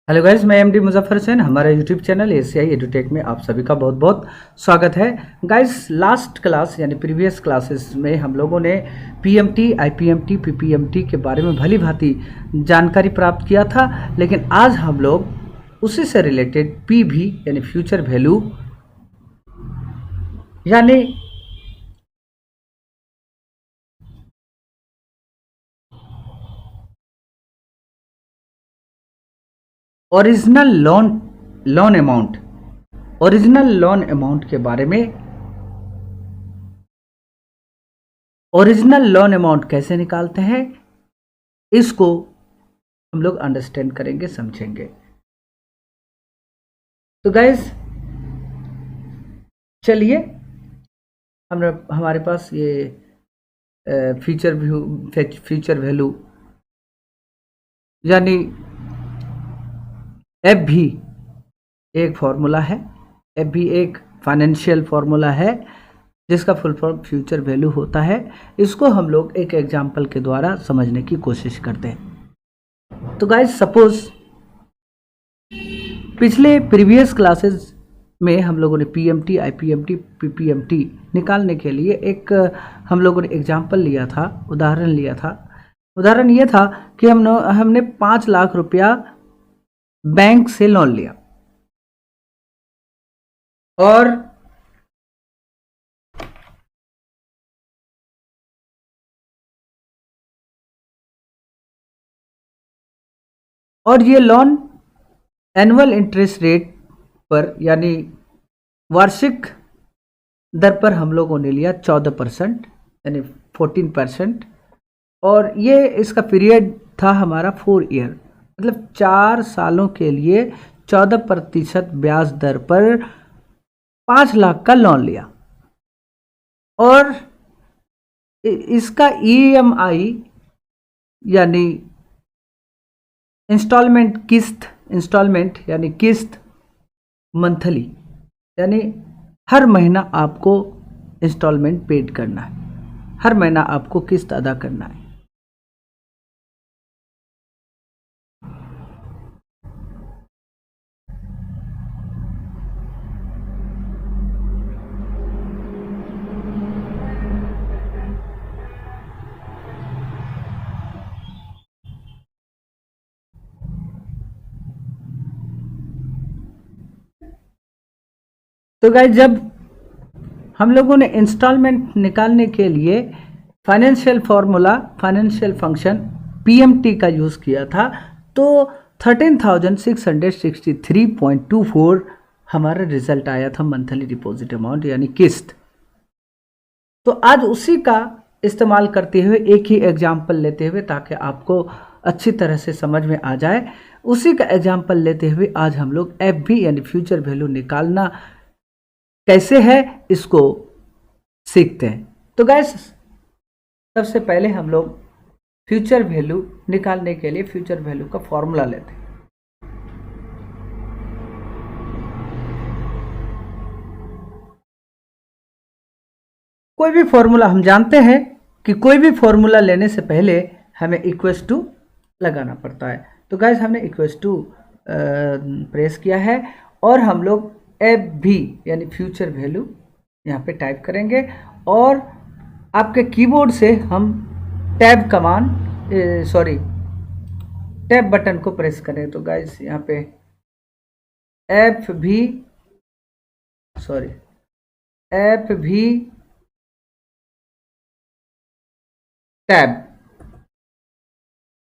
Hello guys, मैं MD Muzaffar Hussain. हमारे YouTube channel एशियाई एडुटेक में आप सभी का बहुत बहुत स्वागत है। गाइस, लास्ट क्लास यानी प्रीवियस क्लासेस में हम लोगों ने पीएमटी, आईपीएमटी, पीपीएमटी के बारे में भली भांति जानकारी प्राप्त किया था, लेकिन आज हम लोग उसी से रिलेटेड पीवी यानी फ्यूचर वैल्यू यानी ओरिजिनल लोन अमाउंट के बारे में, ओरिजिनल लोन अमाउंट कैसे निकालते हैं, इसको हम लोग अंडरस्टैंड करेंगे, समझेंगे। तो गाइस चलिए, हमारे पास ये फ्यूचर वैल्यू यानी एफ भी एक फॉर्मूला है। एफ भी एक फाइनेंशियल फॉर्मूला है जिसका फुल फॉर्म फ्यूचर वैल्यू होता है। इसको हम लोग एक एग्जांपल के द्वारा समझने की कोशिश करते हैं। तो गाइस, सपोज पिछले प्रीवियस क्लासेस में हम लोगों ने पीएमटी, आईपीएमटी, पीपीएमटी निकालने के लिए एक हम लोगों ने एग्जांपल लिया था, उदाहरण लिया था। उदाहरण ये था कि हमने 5 लाख रुपया बैंक से लोन लिया और ये लोन एनुअल इंटरेस्ट रेट पर यानी वार्षिक दर पर हम लोगों ने लिया 14% यानी 14%। और ये इसका पीरियड था हमारा 4 ईयर, मतलब 4 सालों के लिए 14% ब्याज दर पर 5 लाख का लोन लिया। और इसका ईएमआई यानी इंस्टॉलमेंट यानी किस्त मंथली, यानी हर महीना आपको इंस्टॉलमेंट पेड करना है, हर महीना आपको किस्त अदा करना है। तो गाइस, जब हम लोगों ने इंस्टॉलमेंट निकालने के लिए फाइनेंशियल फंक्शन पीएमटी का यूज़ किया था, तो 13,663.24 हमारा रिजल्ट आया था मंथली डिपॉजिट अमाउंट यानी किस्त। तो आज उसी का इस्तेमाल करते हुए एक ही एग्जाम्पल लेते हुए, ताकि आपको अच्छी तरह से समझ में आ जाए, उसी का एग्जाम्पल लेते हुए आज हम लोग एफ भी यानी फ्यूचर वैल्यू निकालना कैसे है इसको सीखते हैं। तो गाइस, सबसे पहले हम लोग फ्यूचर वैल्यू निकालने के लिए फ्यूचर वैल्यू का फॉर्मूला लेते हैं। कोई भी फॉर्मूला, हम जानते हैं कि कोई भी फॉर्मूला लेने से पहले हमें इक्वल्स टू लगाना पड़ता है। तो गाइस, हमने इक्वल्स टू प्रेस किया है और हम लोग एफ भी यानी फ्यूचर वैल्यू यहाँ पे टाइप करेंगे और आपके कीबोर्ड से हम टैब बटन को प्रेस करें। तो गाइस, यहाँ पे एफ भी टैब।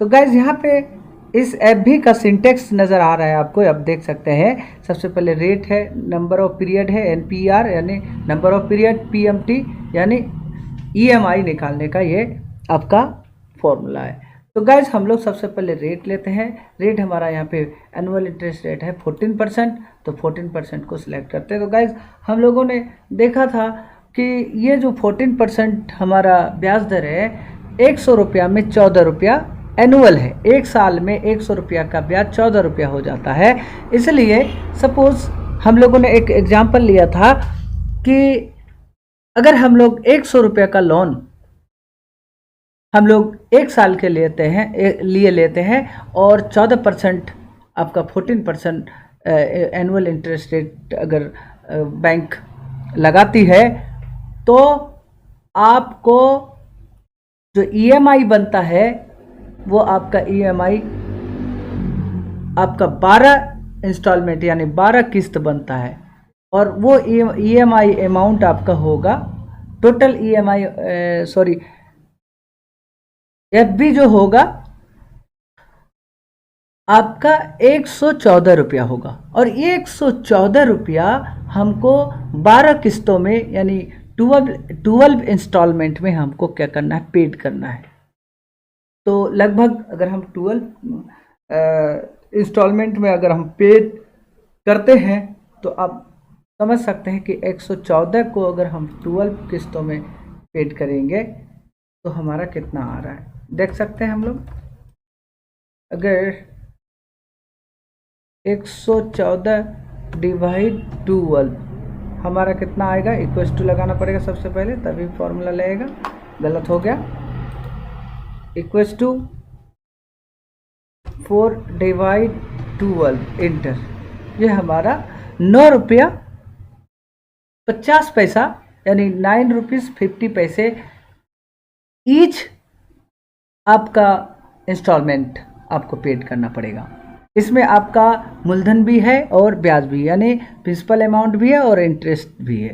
तो गाइस, यहाँ पे इस एफ भी का सिंटेक्स नज़र आ रहा है आपको, आप देख सकते हैं। सबसे पहले रेट है, नंबर ऑफ पीरियड है, एनपीआर यानी नंबर ऑफ पीरियड, पीएमटी यानी ईएमआई निकालने का ये आपका फॉर्मूला है। तो गाइस, हम लोग सबसे पहले रेट लेते हैं। रेट हमारा यहाँ पे एनुअल इंटरेस्ट रेट है 14%, तो 14% को सिलेक्ट करते हैं। तो गाइस, हम लोगों ने देखा था कि ये जो 14% हमारा ब्याज दर है, 100 रुपया में 14 रुपया एनुअल है। एक साल में 100 रुपया का ब्याज 14 रुपया हो जाता है। इसलिए सपोज हम लोगों ने एक एग्जाम्पल लिया था कि अगर हम लोग 100 रुपया का लोन हम लोग 1 साल के लेते हैं और 14% आपका 14% एनुअल इंटरेस्ट रेट अगर बैंक लगाती है, तो आपको जो ईएमआई बनता है वो आपका ईएमआई आपका 12 इंस्टॉलमेंट यानी 12 किस्त बनता है, और वो ईएमआई अमाउंट आपका होगा टोटल ईएमआई सॉरी एफबी जो होगा आपका 114 रुपया होगा, और 114 रुपया हमको 12 किस्तों में यानी 12 इंस्टॉलमेंट में हमको क्या करना है, पेड करना है। तो लगभग अगर हम 12 इंस्टॉलमेंट में अगर हम पेड करते हैं तो आप समझ सकते हैं कि 114 को अगर हम 12 किस्तों में पेड करेंगे तो हमारा कितना आ रहा है, देख सकते हैं हम लोग। अगर 114 डिवाइड 12 हमारा कितना आएगा, इक्वल्स टू लगाना पड़ेगा सबसे पहले, तभी फॉर्मूला लगेगा, गलत हो गया। इक्वल्स टू 4 डिवाइड 12 इंटर, ये हमारा 9 रुपया 50 पैसा यानी 9 रुपीज़ 50 पैसे ईच आपका इंस्टॉलमेंट आपको पेड करना पड़ेगा। इसमें आपका मूलधन भी है और ब्याज भी, यानी प्रिंसिपल अमाउंट भी है और इंटरेस्ट भी है।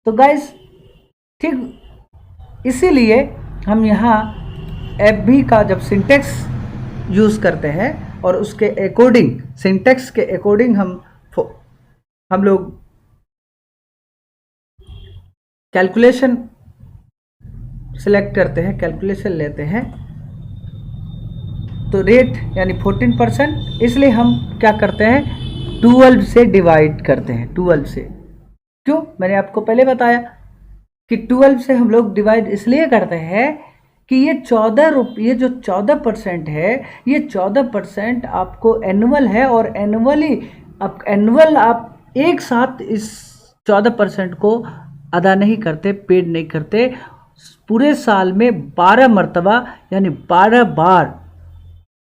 तो गाइस ठीक इसीलिए हम यहाँ एफबी का जब सिंटेक्स यूज़ करते हैं और उसके अकॉर्डिंग सिंटेक्स के अकॉर्डिंग हम लोग कैलकुलेशन सिलेक्ट करते हैं, कैलकुलेशन लेते हैं, तो रेट यानी 14%, इसलिए हम क्या करते हैं 12 से डिवाइड करते हैं। 12 से क्यों, मैंने आपको पहले बताया कि 12 से हम लोग डिवाइड इसलिए करते हैं कि ये 14 रुपये जो 14% है, ये 14% आपको एनुअल है, और एनुअल आप एक साथ इस 14% को अदा नहीं करते, पेड नहीं करते, पूरे साल में 12 मरतबा यानी 12 बार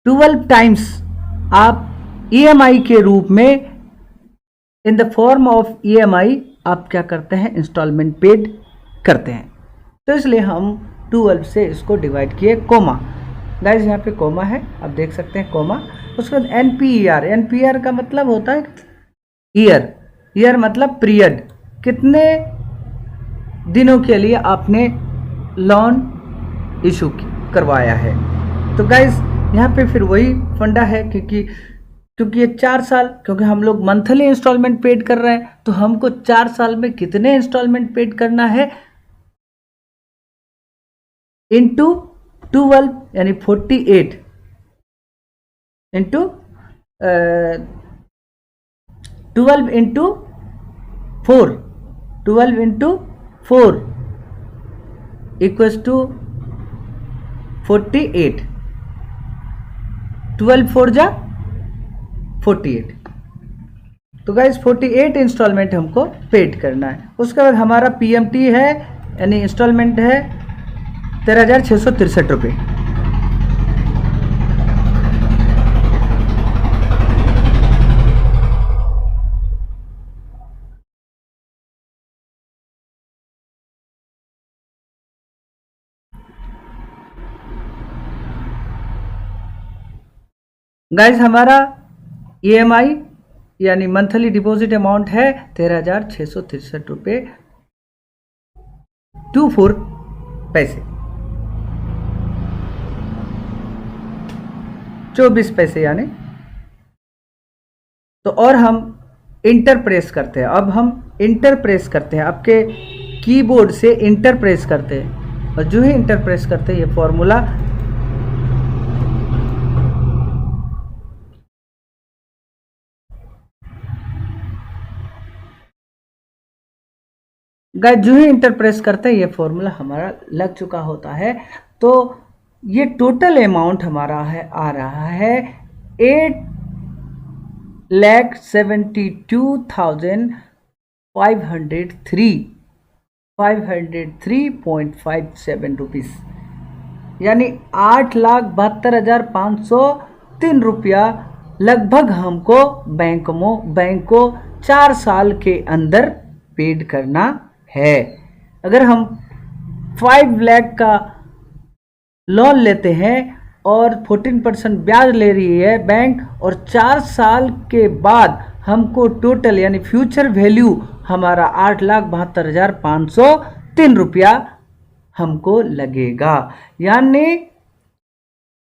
12 टाइम्स आप ईएमआई के रूप में in the form of EMI आप क्या करते हैं, इंस्टॉलमेंट पेड करते हैं। तो इसलिए हम 12 से इसको डिवाइड किए, कोमा गाइस यहाँ पे कोमा है, आप देख सकते हैं कोमा। उसके बाद एनपीईआर, एनपीईआर का मतलब होता है ईयर, ईयर मतलब पीरियड, कितने दिनों के लिए आपने लोन इशू करवाया है। तो गाइस यहाँ पे फिर वही फंडा है, क्योंकि ये 4 साल, क्योंकि हम लोग मंथली इंस्टॉलमेंट पेड कर रहे हैं, तो हमको 4 साल में कितने इंस्टॉलमेंट पेड करना है, इंटू 12 यानी 48 into 12 into 4, 12 into 4 equals to 48, 12 4 जा 48। तो गाइस 48 इंस्टॉलमेंट हमको पेड करना है। उसके बाद हमारा पीएमटी है यानी इंस्टॉलमेंट है 13,663 रुपये। गाइस हमारा ईएमआई यानी मंथली डिपॉजिट अमाउंट है 13,663 रुपये 24 पैसे, 24 पैसे यानी। तो और हम इंटर प्रेस करते हैं, अब हम इंटर प्रेस करते हैं, आपके कीबोर्ड से इंटर प्रेस करते हैं, और जो ही इंटर प्रेस करते हैं ये फॉर्मूला गाइस जो ही इंटर प्रेस करते हैं ये फॉर्मूला हमारा लग चुका होता है। तो ये टोटल अमाउंट हमारा है आ रहा है 8,72,503.57 रुपीज़, यानी 8,72,503 रुपया लगभग हमको बैंक को 4 साल के अंदर पेड करना है। अगर हम 5 लाख का लोन लेते हैं और 14% ब्याज ले रही है बैंक, और 4 साल के बाद हमको टोटल यानी फ्यूचर वैल्यू हमारा 8,72,503 रुपया हमको लगेगा, यानी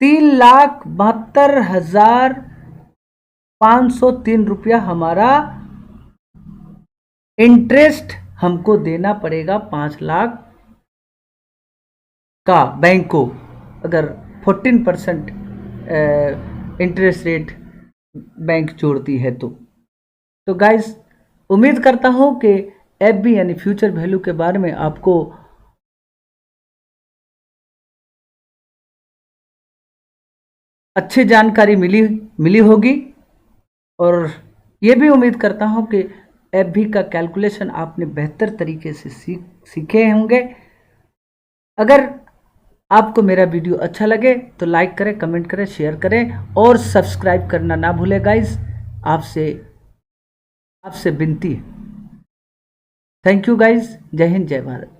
3,72,503 रुपया हमारा इंटरेस्ट हमको देना पड़ेगा 5 लाख का बैंक को, अगर 14% इंटरेस्ट रेट बैंक जोड़ती है तो गाइस उम्मीद करता हूं कि एफबी यानी फ्यूचर वैल्यू के बारे में आपको अच्छी जानकारी मिली होगी, और ये भी उम्मीद करता हूं कि एफबी का कैलकुलेशन आपने बेहतर तरीके से सीखे होंगे। अगर आपको मेरा वीडियो अच्छा लगे तो लाइक करें, कमेंट करें, शेयर करें और सब्सक्राइब करना ना भूलें गाइस, आपसे विनती है। थैंक यू गाइस, जय हिंद, जय भारत।